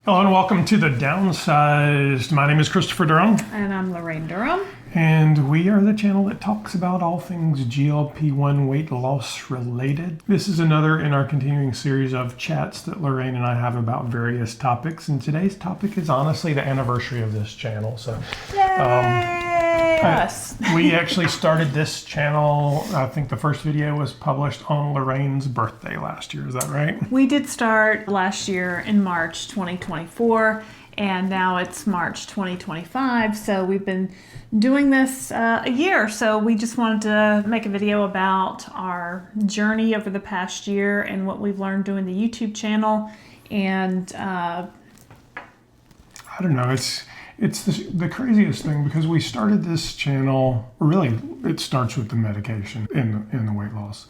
Hello and welcome to the Downsized. My name is Christopher Durham. And I'm Lorraine Durham. And we are the channel that talks about all things GLP-1 weight loss related. This is another in our continuing series of chats that Lorraine and I have about various topics. And today's topic is honestly the anniversary of this channel. So, Us. we actually started this channel, I think the first video was published on Lorraine's birthday last year. Is that right? We did start last year in March 2024, and now it's March 2025. So we've been doing this a year. So we just wanted to make a video about our journey over the past year and what we've learned doing the YouTube channel. And I don't know, it's the craziest thing because we started this channel, really it starts with the medication in the weight loss.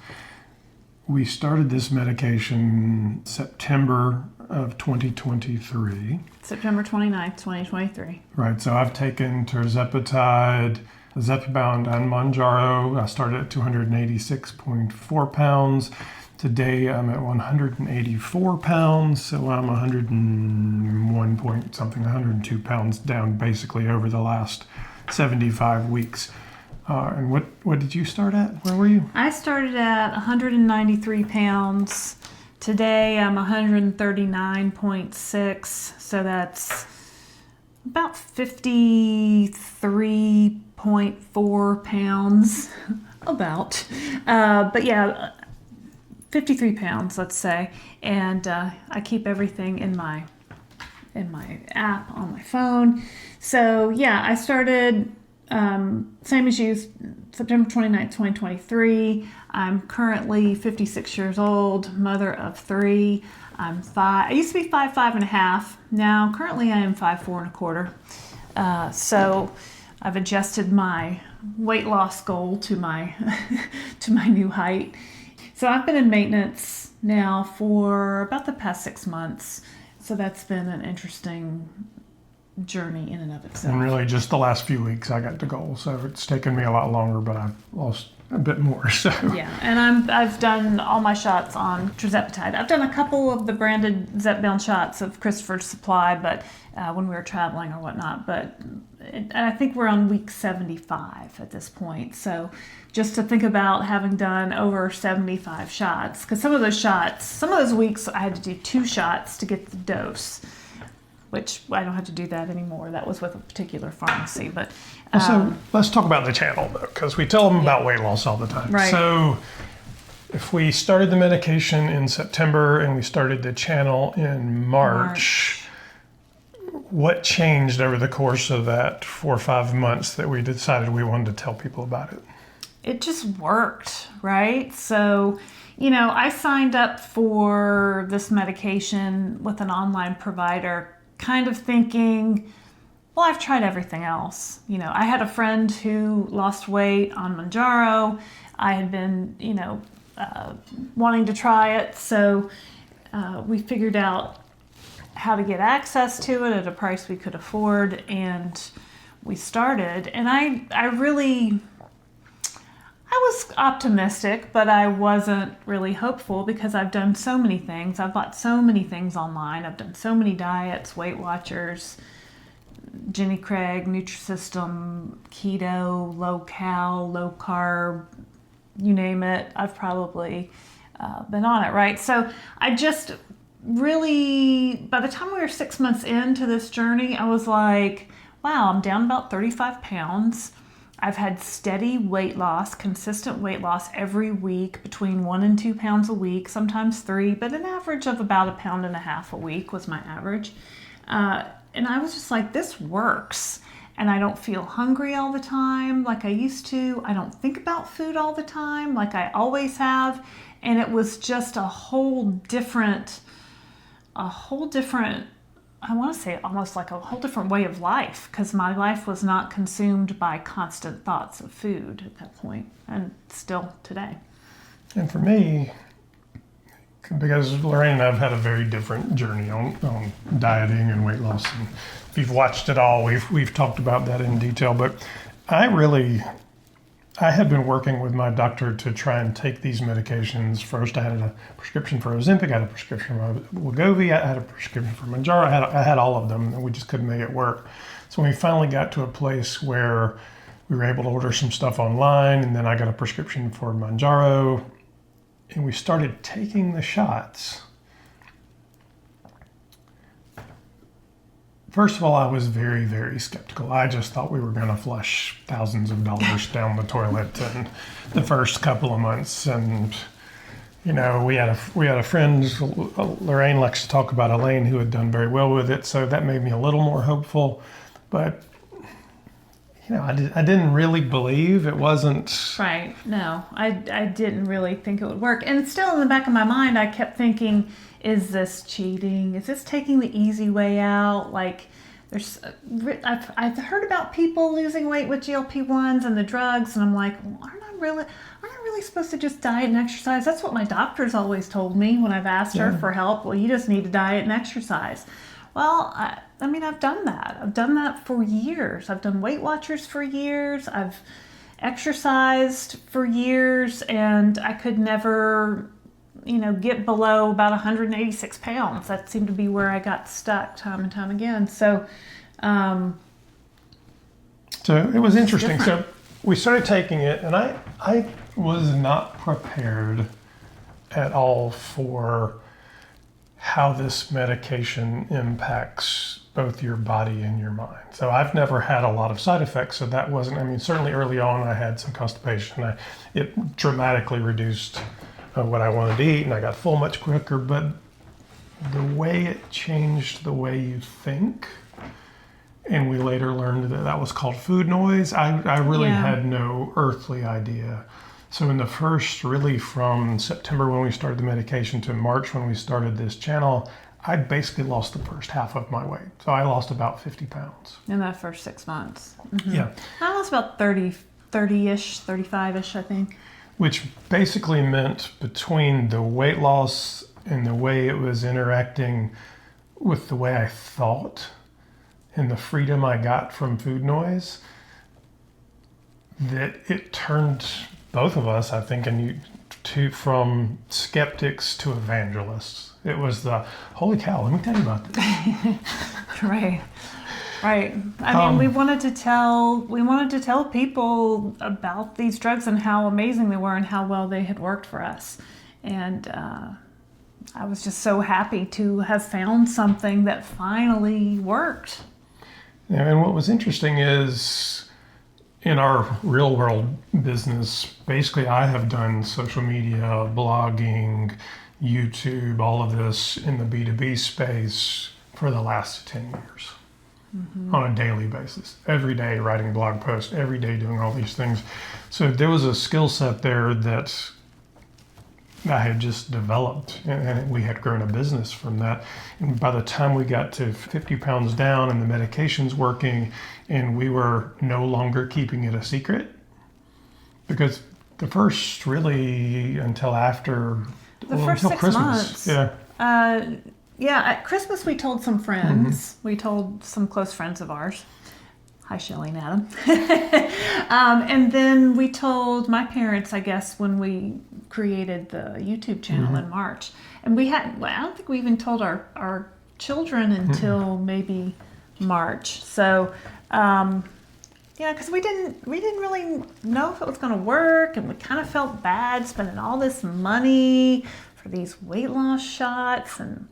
We started this medication September of 2023. September 29th, 2023. Right, so I've taken tirzepatide, Zepbound, and Mounjaro. I started at 286.4 pounds. Today I'm at 184 pounds, so I'm 101 point something, 102 pounds down basically over the last 75 weeks. And what did you start at? Where were you? I started at 193 pounds. Today I'm 139.6, so that's about 53.4 pounds, about. But yeah, 53 pounds, let's say. And I keep everything in my app on my phone. So yeah, I started same as you, September 29th, 2023. I'm currently 56 years old, mother of 3. I used to be 5'5.5". Now, currently I am 5'4.25". So I've adjusted my weight loss goal to my to my new height. So I've been in maintenance now for about the past 6 months. So that's been an interesting journey in and of itself. And really just the last few weeks I got to goal. So it's taken me a lot longer, but I've lost a bit more. So yeah, and I've done all my shots on tirzepatide. I've done a couple of the branded Zepbound shots of Christopher's Supply, but when we were traveling or whatnot. But I think we're on week 75 at this point. So just to think about having done over 75 shots, because some of those weeks I had to do 2 shots to get the dose, which I don't have to do that anymore. That was with a particular pharmacy. But so let's talk about the channel though, because we tell them about weight loss all the time. Right. So if we started the medication in September and we started the channel in March, what changed over the course of that 4 or 5 months that we decided we wanted to tell people about it? It just worked, right? So, I signed up for this medication with an online provider, kind of thinking, well, I've tried everything else. I had a friend who lost weight on Mounjaro. I had been, wanting to try it. So we figured out how to get access to it at a price we could afford. And we started. And I was optimistic, but I wasn't really hopeful because I've done so many things. I've bought so many things online. I've done so many diets, Weight Watchers, Jenny Craig, Nutrisystem, keto, low cal, low carb, you name it. I've probably been on it, right? So I just really, by the time we were 6 months into this journey, I was like, wow, I'm down about 35 pounds. I've had steady weight loss, consistent weight loss every week, between 1 and 2 pounds a week, sometimes 3, but an average of about 1.5 pounds a week was my average. And I was just like, this works. And I don't feel hungry all the time like I used to. I don't think about food all the time like I always have. And it was just a whole different, I want to say almost like a whole different way of life, because my life was not consumed by constant thoughts of food at that point, and still today. And for me, because Lorraine and I have had a very different journey on dieting and weight loss, and if you've watched it all, we've talked about that in detail, but I really I had been working with my doctor to try and take these medications. First, I had a prescription for Ozempic, I had a prescription for Wegovy, I had a prescription for Mounjaro. I had all of them, and we just couldn't make it work. So we finally got to a place where we were able to order some stuff online, and then I got a prescription for Mounjaro, and we started taking the shots. First of all, I was very, very skeptical. I just thought we were going to flush thousands of dollars down the toilet in the first couple of months. And, you know, we had a friend, Lorraine likes to talk about Elaine, who had done very well with it. So that made me a little more hopeful. But, you know, I didn't really believe it wasn't. Right. No, I didn't really think it would work. And still in the back of my mind, I kept thinking, is this cheating? Is this taking the easy way out? Like, I've heard about people losing weight with GLP-1s and the drugs, and I'm like, well, aren't I really supposed to just diet and exercise? That's what my doctor's always told me when I've asked her for help. Well, you just need to diet and exercise. Well, I mean, I've done that. I've done that for years. I've done Weight Watchers for years. I've exercised for years, and I could never, you know, get below about 186 pounds. That seemed to be where I got stuck time and time again. So it was interesting. So we started taking it, and I was not prepared at all for how this medication impacts both your body and your mind. So I've never had a lot of side effects, so that wasn't, I mean, certainly early on I had some constipation. It dramatically reduced what I wanted to eat, and I got full much quicker, but the way it changed the way you think, and we later learned that was called food noise, I really had no earthly idea. So in the first, really from September when we started the medication to March when we started this channel, I basically lost the first half of my weight. So I lost about 50 pounds. In that first 6 months. Mm-hmm. Yeah. I lost about 30-ish, 35-ish, I think. Which basically meant between the weight loss and the way it was interacting with the way I thought and the freedom I got from food noise, that it turned both of us, I think, from skeptics to evangelists. It was the, holy cow, let me tell you about this. Right. I mean, we wanted to tell people about these drugs and how amazing they were and how well they had worked for us. And I was just so happy to have found something that finally worked. Yeah, and what was interesting is in our real world business, basically I have done social media, blogging, YouTube, all of this in the B2B space for the last 10 years. Mm-hmm. On a daily basis, every day writing blog posts, every day doing all these things. So there was a skill set there that I had just developed, and we had grown a business from that. And by the time we got to 50 pounds down and the medication's working, and we were no longer keeping it a secret, because the first really until Christmas. Months. At Christmas we told some friends. Mm-hmm. We told some close friends of ours. Hi, Shelly and Adam. And then we told my parents, I guess, when we created the YouTube channel in March. And I don't think we even told our children until maybe March. So, because we didn't really know if it was going to work, and we kind of felt bad spending all this money for these weight loss shots, and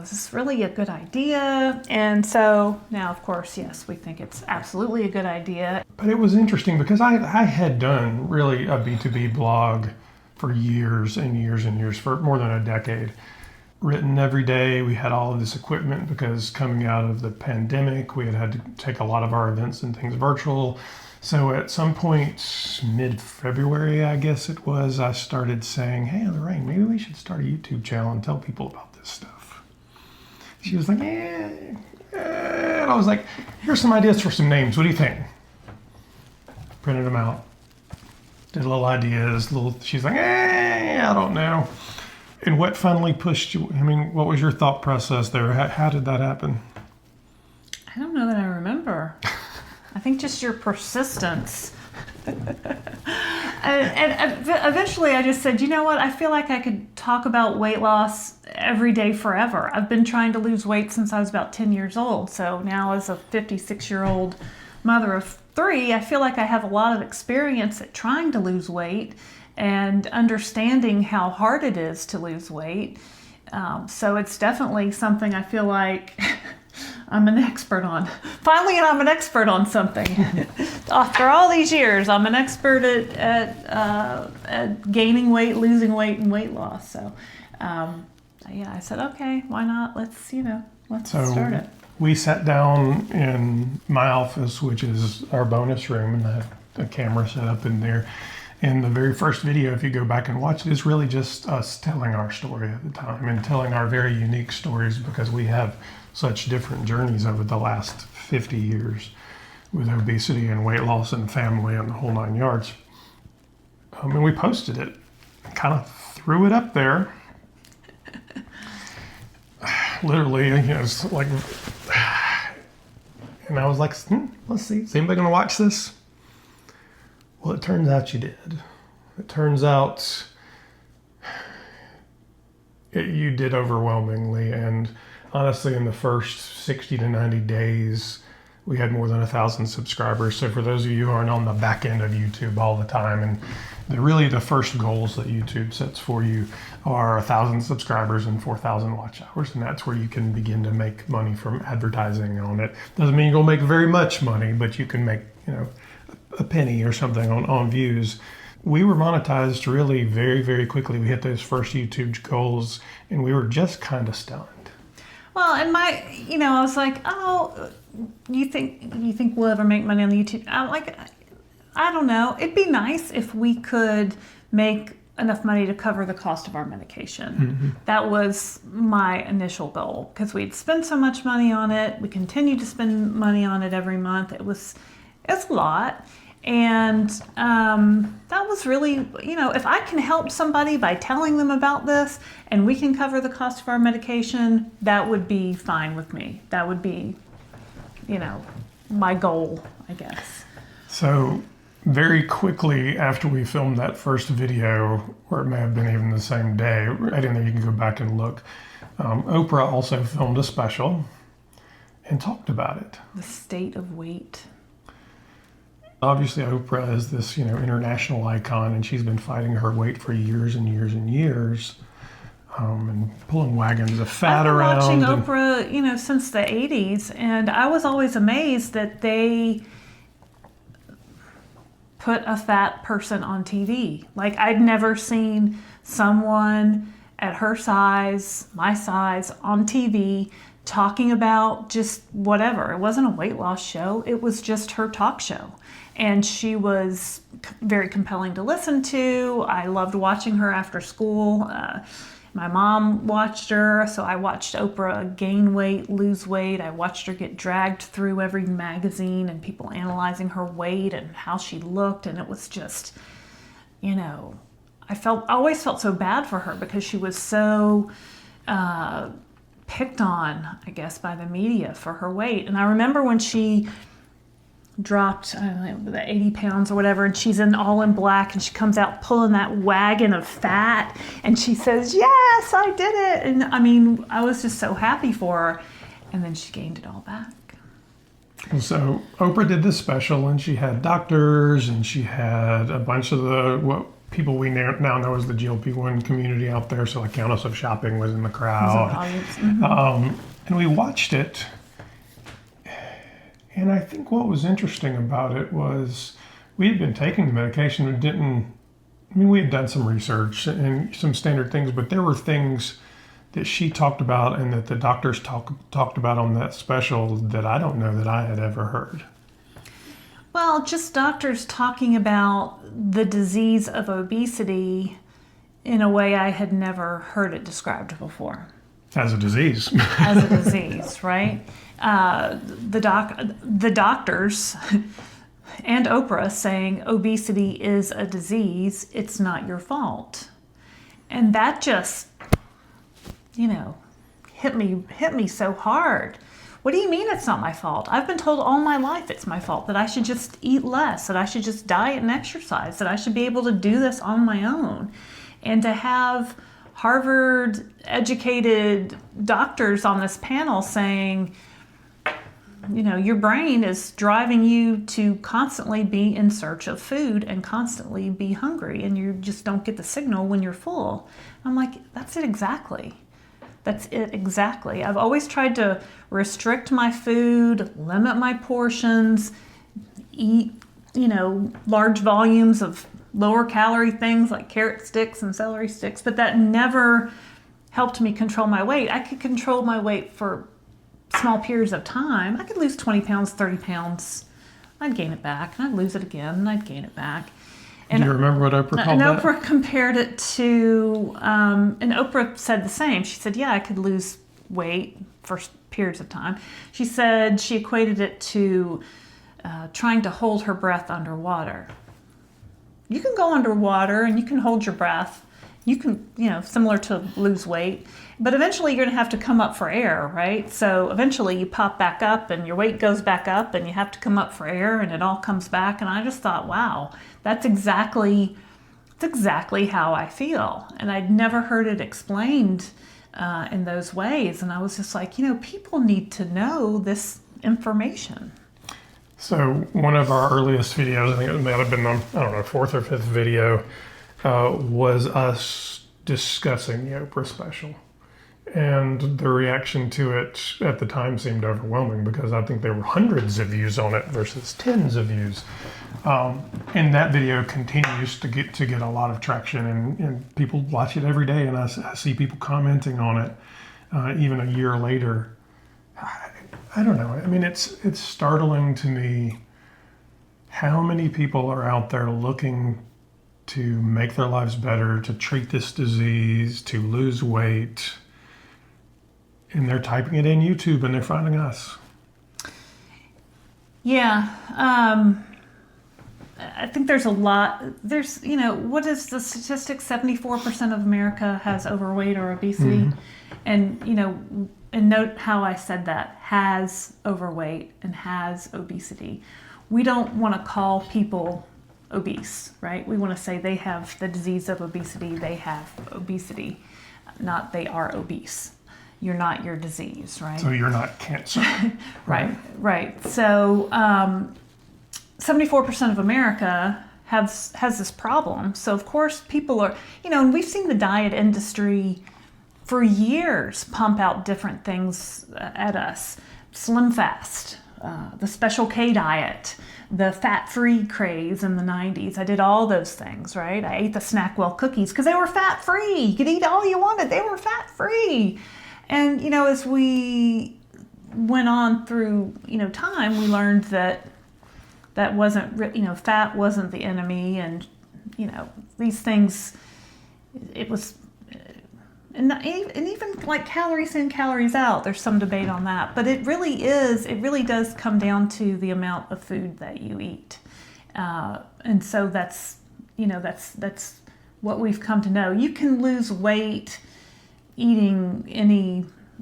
is this really a good idea? And so now, of course, yes, we think it's absolutely a good idea. But it was interesting because I had done really a B2B blog for years and years and years, for more than a decade. Written every day. We had all of this equipment because coming out of the pandemic, we had to take a lot of our events and things virtual. So at some point, mid-February, I guess it was, I started saying, hey, Lorraine, maybe we should start a YouTube channel and tell people about this stuff. She was like, and I was like, here's some ideas for some names. What do you think? Printed them out. Did little ideas. She's like, I don't know. And what finally pushed you? I mean, what was your thought process there? How did that happen? I don't know that I remember. I think just your persistence. And eventually I just said, you know what? I feel like I could talk about weight loss every day forever. I've been trying to lose weight since I was about 10 years old. So now as a 56-year-old mother of 3, I feel like I have a lot of experience at trying to lose weight and understanding how hard it is to lose weight. So it's definitely something I feel like I'm an expert on. Finally, I'm an expert on something. After all these years, I'm an expert at gaining weight, losing weight, and weight loss. So, I said, okay, why not? Let's start it. We sat down in my office, which is our bonus room, and I have a camera set up in there. And the very first video, if you go back and watch it, is really just us telling our story at the time and telling our very unique stories, because we have such different journeys over the last 50 years with obesity and weight loss and family and the whole 9 yards. And we posted it, kind of threw it up there. Literally, it's like, and I was like, let's see, is anybody going to watch this? Well, it turns out you did. It turns out you did overwhelmingly. And honestly, in the first 60 to 90 days, we had more than 1,000 subscribers. So for those of you who aren't on the back end of YouTube all the time, and really the first goals that YouTube sets for you are 1,000 subscribers and 4,000 watch hours. And that's where you can begin to make money from advertising on it. Doesn't mean you're going to make very much money, but you can make, a penny or something on views. We were monetized really very, very quickly. We hit those first YouTube goals and we were just kind of stunned. Well, and I was like, oh, you think we'll ever make money on the YouTube? I'm like, I don't know. It'd be nice if we could make enough money to cover the cost of our medication. Mm-hmm. That was my initial goal, because we'd spend so much money on it. We continue to spend money on it every month. It's a lot. And that was really, if I can help somebody by telling them about this and we can cover the cost of our medication, that would be fine with me. That would be, my goal, I guess. So very quickly after we filmed that first video, or it may have been even the same day, right in there you can go back and look, Oprah also filmed a special and talked about it. The state of weight. Obviously, Oprah is this, international icon, and she's been fighting her weight for years and years and years, and pulling wagons of fat around. I've been watching Oprah, since the 80s, and I was always amazed that they put a fat person on TV. Like, I'd never seen someone at her size, my size, on TV talking about just whatever. It wasn't a weight loss show. It was just her talk show. And she was very compelling to listen to. I loved watching her after school. My mom watched her, so I watched Oprah gain weight, lose weight. I watched her get dragged through every magazine and people analyzing her weight and how she looked. And it was just, I always felt so bad for her, because she was so picked on, I guess, by the media for her weight. And I remember when she dropped, I don't know, the 80 pounds or whatever, and she's all in black, and she comes out pulling that wagon of fat, and she says, yes, I did it. And I was just so happy for her. And then she gained it all back. So Oprah did this special, and she had doctors, and she had a bunch of what people we now know as the GLP-1 community out there. So like Countess of Shopping was in the crowd. Mm-hmm. And we watched it. And I think what was interesting about it was we had been taking the medication and we had done some research and some standard things, but there were things that she talked about and that the doctors talked about on that special that I don't know that I had ever heard. Well, just doctors talking about the disease of obesity in a way I had never heard it described before. As a disease. As a disease, right? The doctors and Oprah saying obesity is a disease, it's not your fault. And that just, hit me so hard. What do you mean it's not my fault? I've been told all my life it's my fault, that I should just eat less, that I should just diet and exercise, that I should be able to do this on my own. And to have Harvard educated doctors on this panel saying, you know, your brain is driving you to constantly be in search of food and constantly be hungry, and you just don't get the signal when you're full. I'm like, that's it exactly. That's it exactly. I've always tried to restrict my food, limit my portions, eat, you know, large volumes of lower calorie things like carrot sticks and celery sticks, but that never helped me control my weight. I could control my weight for small periods of time. I could lose 20 pounds, 30 pounds. I'd gain it back, and I'd lose it again, and I'd gain it back. And do you remember what Oprah called and that? Oprah compared it to, and Oprah said the same. She said, yeah, I could lose weight for periods of time. She said she equated it to trying to hold her breath underwater. You can go underwater and you can hold your breath. You can, you know, similar to lose weight, but eventually you're going to have to come up for air, right? So eventually you pop back up and your weight goes back up and you have to come up for air and it all comes back. And I just thought, wow, that's exactly how I feel. And I'd never heard it explained in those ways. And I was just like, you know, people need to know this information. So one of our earliest videos, I think it may have been, I don't know, 4th or 5th video, was us discussing the Oprah special. And the reaction to it at the time seemed overwhelming because I think there were hundreds of views on it versus tens of views. And that video continues to get a lot of traction, and people watch it every day, and I see people commenting on it even a year later. I don't know. I mean, it's startling to me how many people are out there looking to make their lives better, to treat this disease, to lose weight, and they're typing it in YouTube and they're finding us. Yeah. I think there's a lot. There's, you know, what is the statistic? 74% of America has overweight or obesity. Mm-hmm. And, you know, and note how I said that, has overweight and has obesity. We don't want to call people obese, right? We want to say they have the disease of obesity, they have obesity, not they are obese. You're not your disease, right? So you're not cancer. Right. So 74% of America has this problem. So of course people are, you know, and we've seen the diet industry for years pump out different things at us. Slim Fast, the Special K diet, the fat-free craze in the 90s. I did all those things, right? I ate the Snackwell cookies because they were fat-free. You could eat all you wanted. They were fat-free. And, you know, as we went on through, you know, time, we learned that wasn't, you know, fat wasn't the enemy. And, you know, these things, it was, and even like calories in, calories out, there's some debate on that. But it really does come down to the amount of food that you eat. And so that's, you know, that's what we've come to know. You can lose weight eating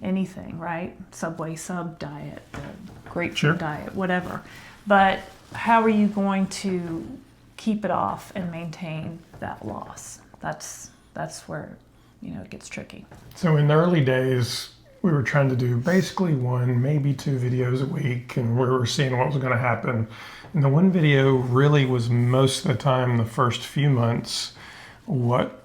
anything, right? Subway sub diet, the grapefruit diet, whatever. But how are you going to keep it off and maintain that loss? That's where, you know, it gets tricky. So in the early days, we were trying to do basically 1, maybe 2 videos a week, and we were seeing what was going to happen. And the one video really was most of the time, the first few months, what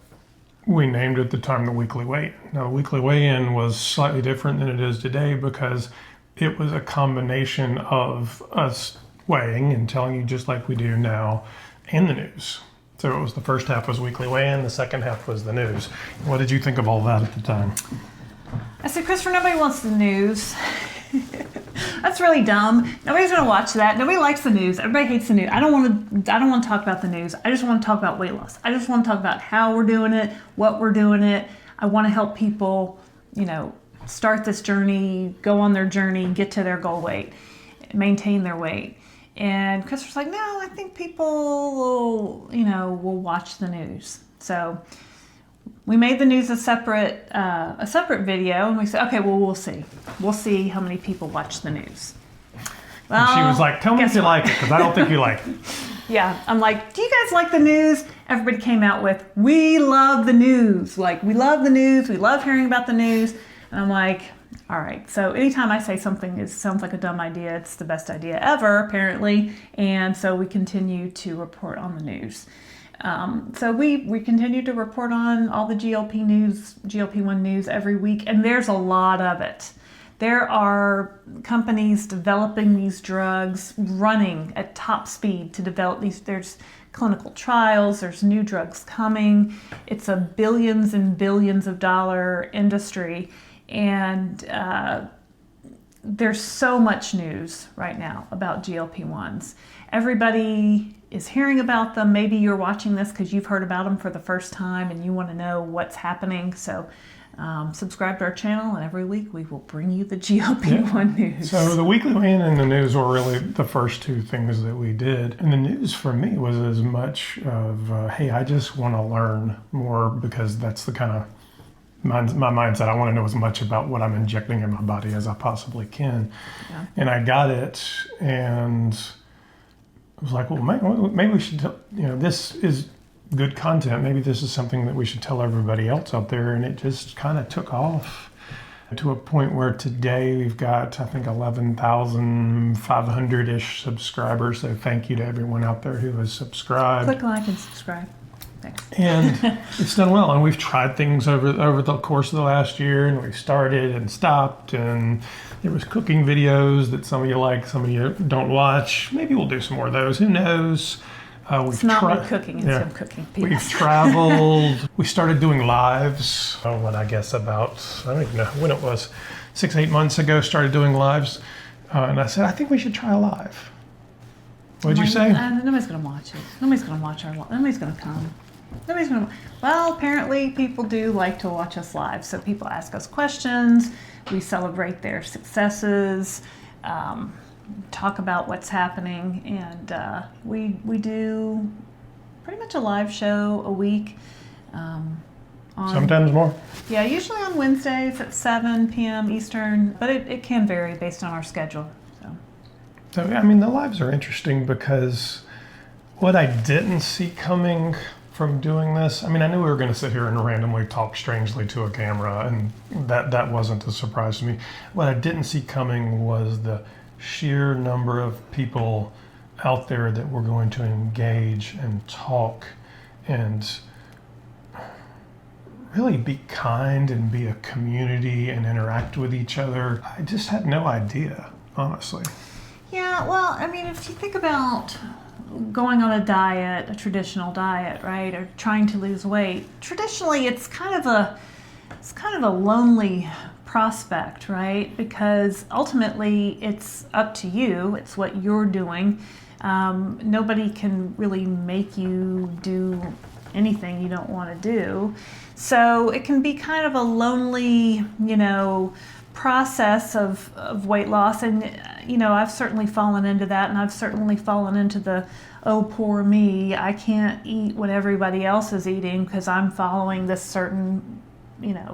we named at the time the weekly weigh-in. Now, the weekly weigh-in was slightly different than it is today because it was a combination of us weighing and telling you just like we do now and the news. So it was the first half was weekly weigh-in, the second half was the news. What did you think of all that at the time? I said, Christopher, nobody wants the news. That's really dumb. Nobody's going to watch that. Nobody likes the news. Everybody hates the news. I don't want to talk about the news. I just want to talk about weight loss. I just want to talk about how we're doing it, what we're doing it. I want to help people, you know, start this journey, go on their journey, get to their goal weight, maintain their weight. And Christopher's like, no, I think people will watch the news. So we made the news a separate video, and we said, okay, well, we'll see how many people watch the news. Well, And she was like, tell me if you like it, because I don't think you like it. Yeah, I'm like, do you guys like the news? Everybody came out with, we love the news. Like, we love the news. We love hearing about the news. And I'm like, all right. So anytime I say something sounds like a dumb idea, it's the best idea ever, apparently. And so we continue to report on the news. So we continue to report on all the GLP-1 news every week, and there's a lot of it. There are companies developing these drugs, running at top speed to develop these. There's clinical trials, there's new drugs coming. It's a billions and billions of dollar industry, and there's so much news right now about GLP-1s. Everybody is hearing about them. Maybe you're watching this because you've heard about them for the first time and you want to know what's happening. So subscribe to our channel, and every week we will bring you the GLP-1 news. So the weekly weigh-in and the news were really the first two things that we did. And the news for me was as much of, hey, I just want to learn more, because that's the kind of my mindset. I want to know as much about what I'm injecting in my body as I possibly can. Yeah. And I got it, and I was like, well, maybe we should, this is good content. Maybe this is something that we should tell everybody else out there. And it just kind of took off to a point where today we've got, I think, 11,500-ish subscribers. So thank you to everyone out there who has subscribed. Click like and subscribe. Thanks. And it's done well. And we've tried things over the course of the last year, and we started and stopped. And there was cooking videos that some of you like, some of you don't watch. Maybe we'll do some more of those. Who knows? It's not me cooking, it's him cooking. We've traveled. We started doing lives. I guess about, I don't even know when it was, 6-8 months ago, started doing lives. And I said, I think we should try a live. What'd you say? Nobody's going to watch it. Nobody's going to watch our live. Nobody's going to come. Well, apparently people do like to watch us live. So people ask us questions. We celebrate their successes. Talk about what's happening, and we do pretty much a live show a week. Sometimes more. Yeah, usually on Wednesdays at 7 p.m. Eastern, but it can vary based on our schedule. So, I mean, the lives are interesting because what I didn't see coming from doing this, I mean, I knew we were going to sit here and randomly talk strangely to a camera, and that wasn't a surprise to me. What I didn't see coming was the sheer number of people out there that we're going to engage and talk and really be kind and be a community and interact with each other. I just had no idea, honestly. Yeah, well, I mean, if you think about going on a diet, a traditional diet, right, or trying to lose weight, traditionally it's kind of a lonely prospect, right? Because ultimately it's up to you. It's what you're doing. Nobody can really make you do anything you don't want to do. So it can be kind of a lonely, process of weight loss. And, I've certainly fallen into that, and I've certainly fallen into the, oh, poor me, I can't eat what everybody else is eating because I'm following this certain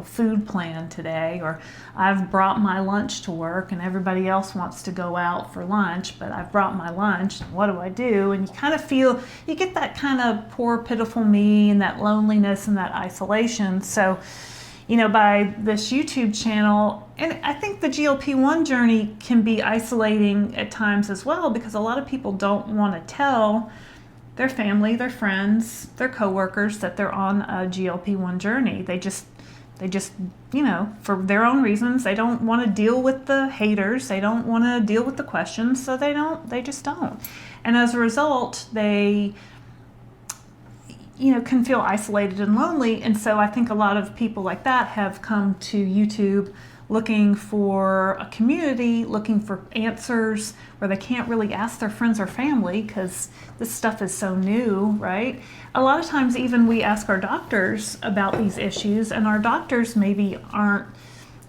food plan today, or I've brought my lunch to work and everybody else wants to go out for lunch, but I've brought my lunch. What do I do? And you kind of feel, you get that kind of poor, pitiful me and that loneliness and that isolation. So, by this YouTube channel, and I think the GLP-1 journey can be isolating at times as well, because a lot of people don't want to tell their family, their friends, their coworkers that they're on a GLP-1 journey. They just, for their own reasons, they don't want to deal with the haters. They don't want to deal with the questions, so they just don't. And as a result, they, can feel isolated and lonely. And so I think a lot of people like that have come to YouTube looking for a community, looking for answers where they can't really ask their friends or family because this stuff is so new, right? A lot of times even we ask our doctors about these issues, and our doctors maybe aren't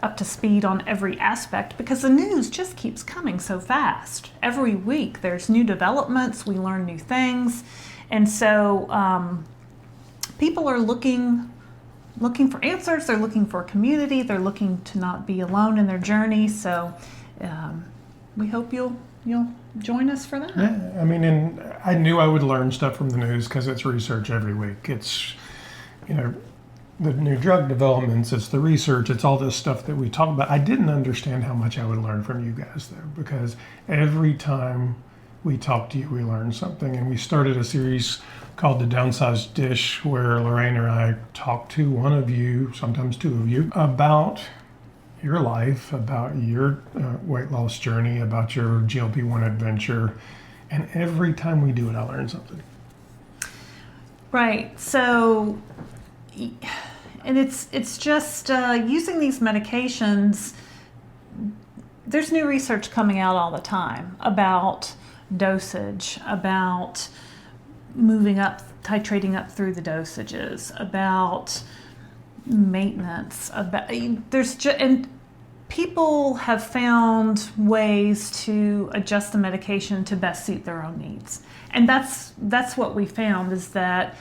up to speed on every aspect because the news just keeps coming so fast. Every week there's new developments, we learn new things, and so people are looking looking for answers. They're looking for a community. They're looking to not be alone in their journey. So we hope you'll join us for that. Yeah, I mean, and I knew I would learn stuff from the news because it's research every week. It's, the new drug developments, it's the research, it's all this stuff that we talk about. I didn't understand how much I would learn from you guys, though, because every time we talk to you, we learn something. And we started a series called The Downsized Dish, where Lorraine and I talk to one of you, sometimes two of you, about your life, about your weight loss journey, about your GLP-1 adventure. And every time we do it, I learn something. Right. So, and it's just using these medications. There's new research coming out all the time about dosage, about moving up, titrating up through the dosages, about maintenance, and people have found ways to adjust the medication to best suit their own needs. And that's what we found, is that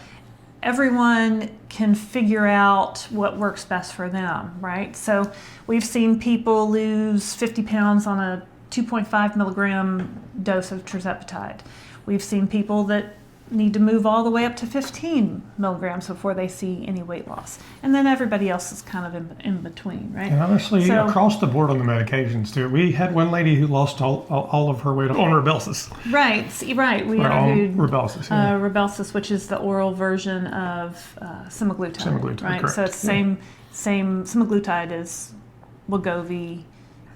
everyone can figure out what works best for them, right? So we've seen people lose 50 pounds on a 2.5 milligram dose of tirzepatide. We've seen people that need to move all the way up to 15 milligrams before they see any weight loss. And then everybody else is kind of in between, right? And honestly, across the board on the medications too. We had one lady who lost all of her weight on Rybelsus. Right. We interviewed Rybelsus, Rybelsus, which is the oral version of semaglutide. Right. Correct. So it's same semaglutide is Wegovy,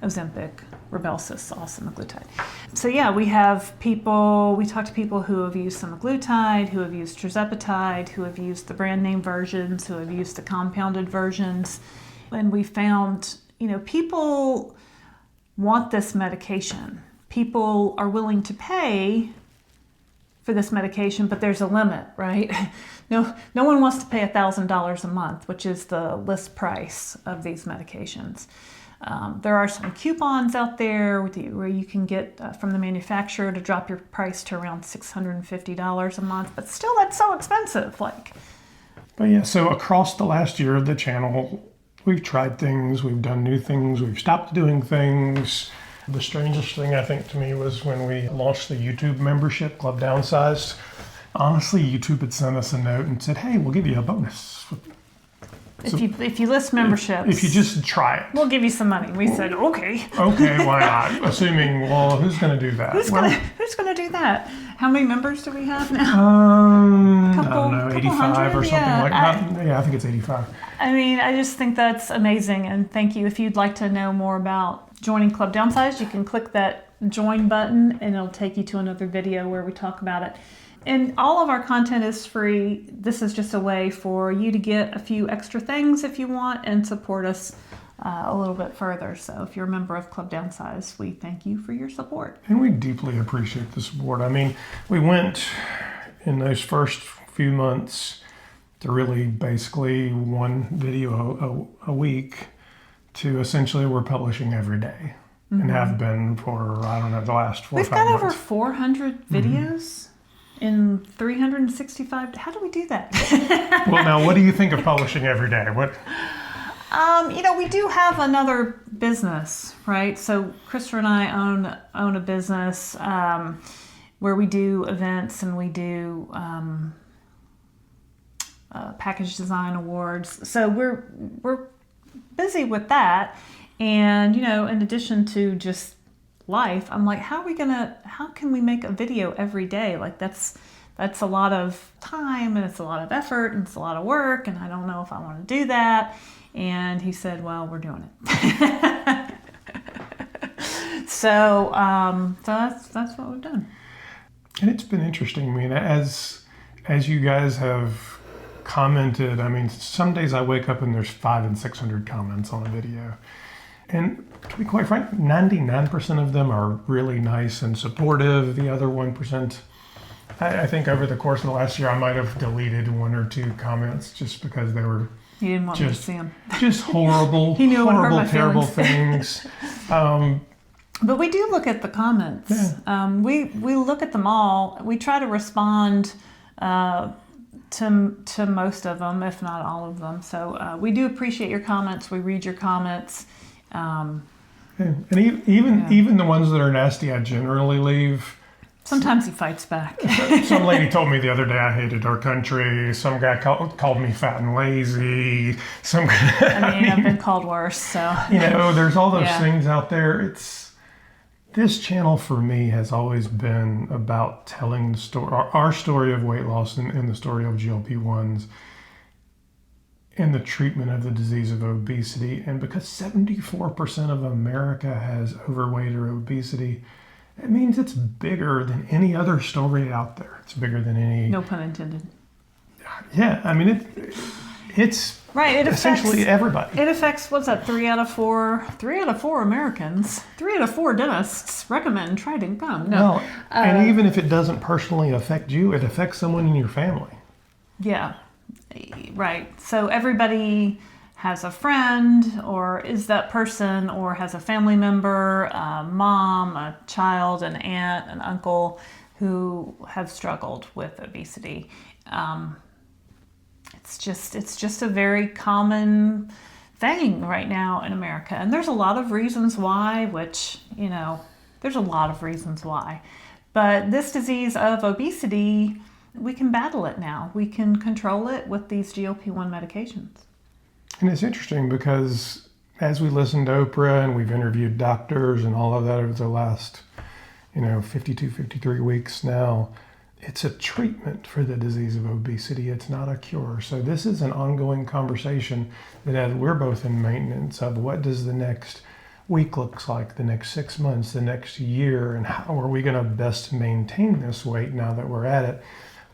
Ozempic, Rybelsus, all semaglutide. So yeah, we talk to people who have used semaglutide, who have used tirzepatide, who have used the brand name versions, who have used the compounded versions. And we found, people want this medication. People are willing to pay for this medication, but there's a limit, right? No one wants to pay $1,000 a month, which is the list price of these medications. There are some coupons out there where you can get from the manufacturer to drop your price to around $650 a month, but still that's so expensive. But yeah, so across the last year of the channel, we've tried things, we've done new things, we've stopped doing things. The strangest thing, I think, to me was when we launched the YouTube membership, Club Downsized. Honestly, YouTube had sent us a note and said, hey, we'll give you a bonus. If you list memberships, if you just try it, we'll give you some money. We said, okay. Okay, why not? Assuming, well, who's going to do that? Who's going to do that? How many members do we have now? I don't know, 85 or something like that. Yeah, I think it's 85. I mean, I just think that's amazing, and thank you. If you'd like to know more about joining Club Downsized, you can click that join button, and it'll take you to another video where we talk about it. And all of our content is free. This is just a way for you to get a few extra things if you want and support us a little bit further. So if you're a member of Club Downsized, we thank you for your support. And we deeply appreciate the support. I mean, we went in those first few months to really basically one video a week to essentially we're publishing every day and have been for, I don't know, the last 4 or 5 months. We've got over 400 videos. In 365, how do we do that? Well, now, what do you think of publishing every day? What? We do have another business, right? So Christopher and I own a business where we do events and we do package design awards. So we're busy with that, and in addition to just life, I'm like, how can we make a video every day? Like that's a lot of time and it's a lot of effort and it's a lot of work, and I don't know if I want to do that. And he said, well, we're doing it. So that's what we've done. And it's been interesting. I mean, as you guys have commented, I mean, some days I wake up and there's 500 and 600 comments on a video. And to be quite frank, 99% of them are really nice and supportive. The other 1%, I think over the course of the last year, I might have deleted 1 or 2 comments just because they were you didn't want me to see them. Just horrible, he knew horrible, terrible things. But we do look at the comments. Yeah. We look at them all. We try to respond to to most of them, if not all of them. So we do appreciate your comments. We read your comments. And even the ones that are nasty, I generally leave. Sometimes he fights back. Some lady told me the other day I hated our country. Some guy called me fat and lazy. I've been called worse. So there's all those things out there. This channel for me has always been about telling the story, our story of weight loss and the story of GLP-1s and the treatment of the disease of obesity. And because 74% of America has overweight or obesity, it means it's bigger than any other story out there. It's bigger than any... No pun intended. Yeah, I mean, it's right. It essentially affects, everybody. It affects, what's that, 3 out of 4 Americans, 3 out of 4 dentists recommend try to come. No. And even if it doesn't personally affect you, it affects someone in your family. Yeah, right. So everybody has a friend, or is that person, or has a family member, a mom, a child, an aunt, an uncle who have struggled with obesity. It's just a very common thing right now in America, and there's a lot of reasons why. There's a lot of reasons why, but this disease of obesity, we can battle it now. We can control it with these GLP-1 medications. And it's interesting because as we listen to Oprah and we've interviewed doctors and all of that over the last, 52, 53 weeks now, it's a treatment for the disease of obesity. It's not a cure. So this is an ongoing conversation that as we're both in maintenance of what does the next week looks like, the next 6 months, the next year, and how are we going to best maintain this weight now that we're at it,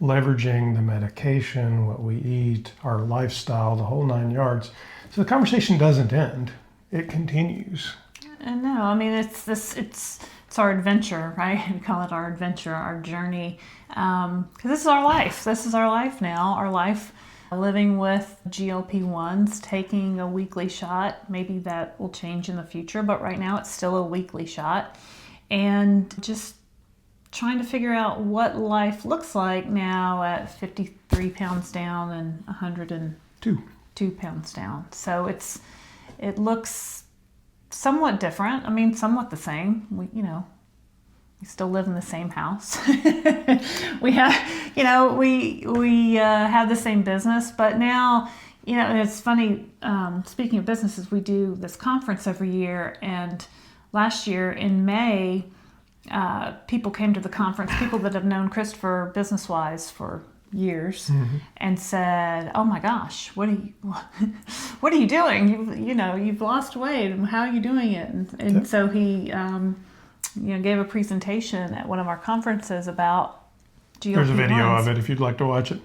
leveraging the medication, what we eat, our lifestyle, the whole 9 yards. So the conversation doesn't end. It continues. And no, I mean, it's our adventure, right? We call it our adventure, our journey. Because this is our life. This is our life now. Our life living with GLP-1s, taking a weekly shot. Maybe that will change in the future, but right now it's still a weekly shot. And just trying to figure out what life looks like now at 53 pounds down and 102 pounds down. So it looks somewhat different. I mean, somewhat the same. We still live in the same house. We have, we have the same business, but now, and it's funny, speaking of businesses, we do this conference every year, and last year in May, people came to the conference, people that have known Christopher business-wise for years, and said, "Oh my gosh, what are you doing? You've lost weight. How are you doing it?" And so he, gave a presentation at one of our conferences about GLP-1s. There's a video of it if you'd like to watch it.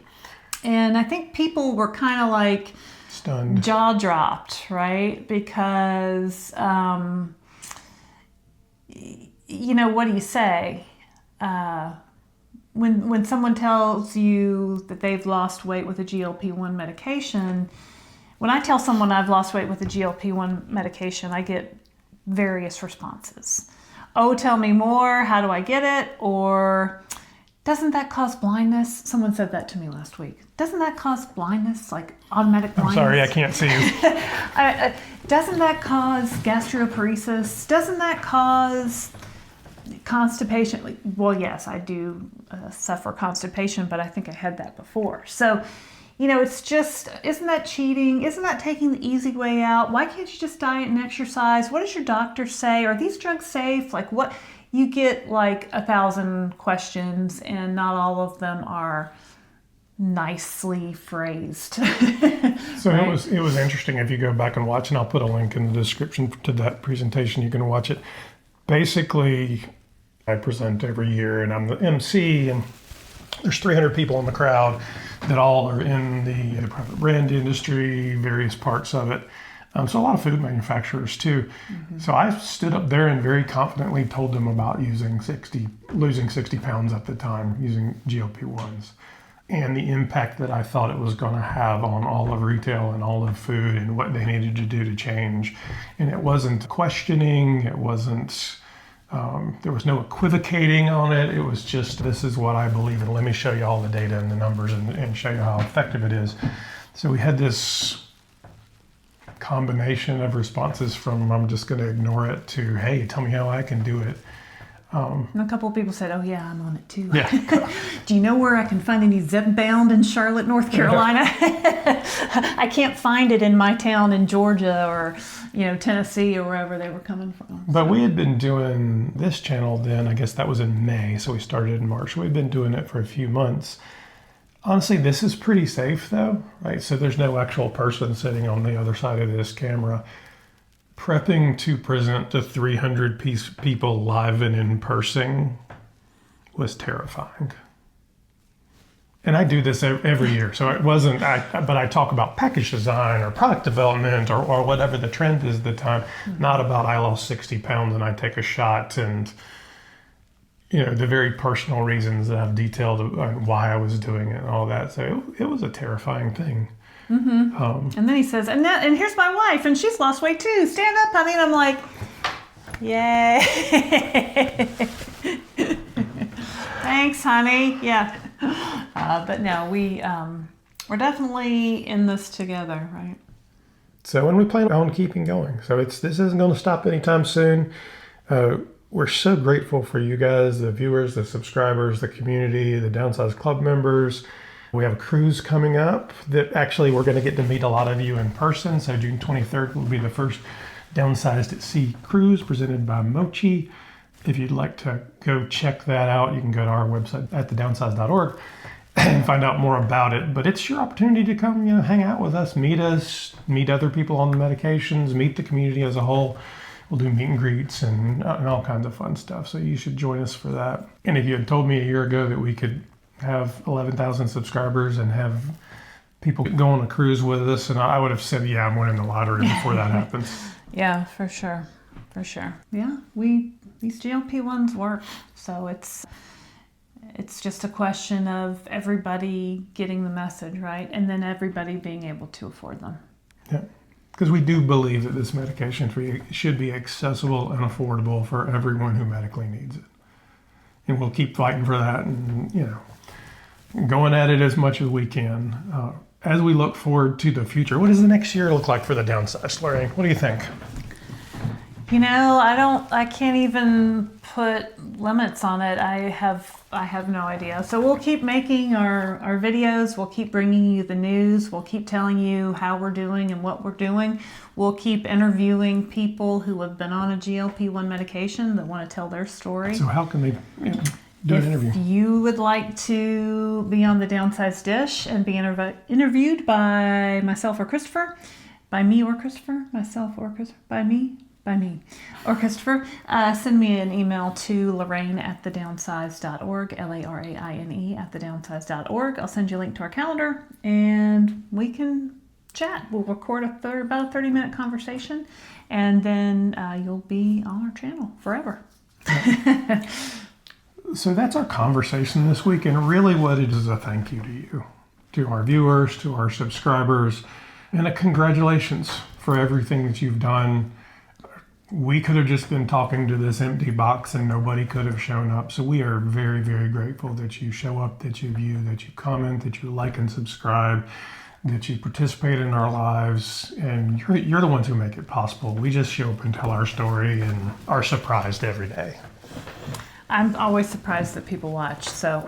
And I think people were kind of like stunned, jaw dropped, right? Because what do you say? When someone tells you that they've lost weight with a GLP-1 medication, when I tell someone I've lost weight with a GLP-1 medication, I get various responses. Oh, tell me more. How do I get it? Or doesn't that cause blindness? Someone said that to me last week. Doesn't that cause blindness, like automatic blindness? I'm sorry, I can't see you. Doesn't that cause gastroparesis? Doesn't that cause constipation? Well, yes, I do suffer constipation, but I think I had that before. So, it's just, isn't that cheating? Isn't that taking the easy way out? Why can't you just diet and exercise? What does your doctor say? Are these drugs safe? Like what? You get like 1,000 questions, and not all of them are nicely phrased. So right? it was interesting. If you go back and watch, and I'll put a link in the description to that presentation, you can watch it. Basically, I present every year, and I'm the MC, and there's 300 people in the crowd that all are in the private brand industry, various parts of it. So a lot of food manufacturers too. Mm-hmm. So I stood up there and very confidently told them about losing 60 pounds at the time using GLP-1s, and the impact that I thought it was going to have on all of retail and all of food and what they needed to do to change. And it wasn't questioning, it wasn't There was no equivocating on it. It was just, this is what I believe in. Let me show you all the data and the numbers and show you how effective it is. So we had this combination of responses from, I'm just going to ignore it, to, hey, tell me how I can do it. And a couple of people said, oh yeah, I'm on it too. Yeah. Do you know where I can find any Zepbound in Charlotte, North Carolina? I can't find it in my town in Georgia or, Tennessee or wherever they were coming from. But we had been doing this channel then, I guess that was in May, so we started in March. We'd been doing it for a few months. Honestly, this is pretty safe though, right? So there's no actual person sitting on the other side of this camera. Prepping to present to 300 people live and in person was terrifying. And I do this every year, so it wasn't, but I talk about package design or product development or whatever the trend is at the time, not about I lost 60 pounds and I take a shot and, the very personal reasons that I've detailed on why I was doing it and all that. So it was a terrifying thing. Mm-hmm. And then he says, and here's my wife, and she's lost weight too. Stand up, honey. And I'm like, yay. Thanks, honey. Yeah. But no, we're definitely in this together, right? So, and we plan on keeping going. So this isn't going to stop anytime soon. We're so grateful for you guys, the viewers, the subscribers, the community, the Downsized Club members. We have a cruise coming up that actually we're going to get to meet a lot of you in person. So June 23rd will be the first Downsized at Sea cruise presented by Mochi. If you'd like to go check that out, you can go to our website at thedownsized.org and find out more about it. But it's your opportunity to come, hang out with us, meet other people on the medications, meet the community as a whole. We'll do meet and greets and all kinds of fun stuff. So you should join us for that. And if you had told me a year ago that we could have 11,000 subscribers and have people go on a cruise with us, and I would have said, yeah, I'm winning the lottery before that happens. Yeah, for sure. Yeah, these GLP-1s work, so it's just a question of everybody getting the message, right? And then everybody being able to afford them. Yeah, because we do believe that this medication should be accessible and affordable for everyone who medically needs it. And we'll keep fighting for that and, going at it as much as we can. As we look forward to the future, what does the next year look like for the Downsized, Lorraine? What do you think? I can't even put limits on it. I have no idea. So we'll keep making our videos. We'll keep bringing you the news. We'll keep telling you how we're doing and what we're doing. We'll keep interviewing people who have been on a GLP-1 medication that want to tell their story. So how can they do an interview? If you would like to be on the Downsized Dish and be interviewed by myself or Christopher, by me or Christopher, myself or Christopher, by me or Christopher, send me an email to Lorraine@thedownsized.org, LARAINE @thedownsized.org. I'll send you a link to our calendar and we can chat. We'll record about a 30-minute conversation, and then you'll be on our channel forever. So that's our conversation this week, and really what it is a thank you to you, to our viewers, to our subscribers, and a congratulations for everything that you've done. We could have just been talking to this empty box and nobody could have shown up. So we are very, very grateful that you show up, that you view, that you comment, that you like and subscribe, that you participate in our lives, and you're the ones who make it possible. We just show up and tell our story and are surprised every day. I'm always surprised that people watch, so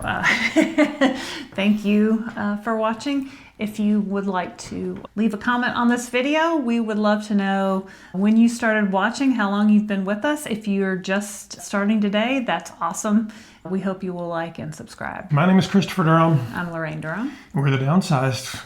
thank you for watching. If you would like to leave a comment on this video, we would love to know when you started watching, how long you've been with us. If you're just starting today, that's awesome. We hope you will like and subscribe. My name is Christopher Durham. I'm Lorraine Durham. We're the Downsized.